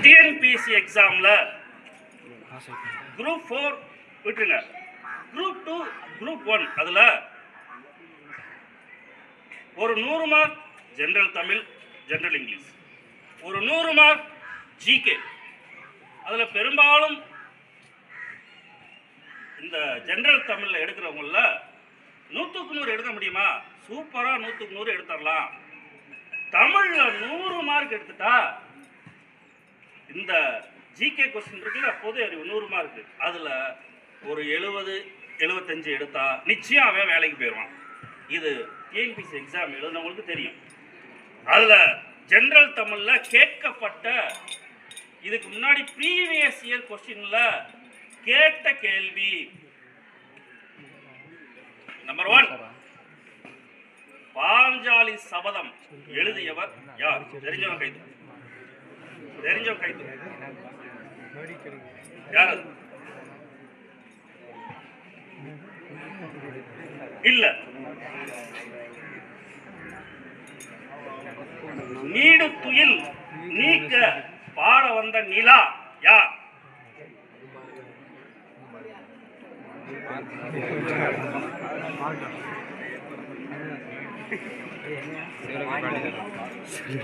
TNPSC எக்ஸாமில் group 4 விட்டுருங்க, group 2 group 1 அதில் ஒரு 100 mark general Tamil general English, ஒரு 100 மார்க் ஜிகே. அதில் பெரும்பாலும் இந்த ஜென்ரல் தமிழில் எடுக்கிறவங்கள 100க்கு 100 எடுக்க முடியுமா? சூப்பராக 100க்கு 100 எடுத்துடலாம். தமிழில் 100 மார்க் எடுத்துட்டா இந்த ஜிகே கொஸ்டின் இருக்குல்ல, பொது அறிவு 100 மார்க், அதில் ஒரு 70-75 எடுத்தா நிச்சயம் அவன் வேலைக்கு போயிடுவான். இது டிஎன்பிஎஸ்சி எக்ஸாம் எழுதுனவங்களுக்கு தெரியும். அதில் ஜென்ரல் தமிழில் கேட்கப்பட்ட இதுக்கு முன்னாடி ப்ரீவியஸ் இயர் கொஸ்டின்ல கேட்ட கேள்வி நம்பர் 1, பாஞ்சாலி சபதம் எழுதியவர் யார்? தெரிஞ்சவங்க கைது, தெரிஞ்சவங்க கைது. யார் அது? இல்ல. நீடு துயில் நீக்க பாட வந்த நிலா யார்?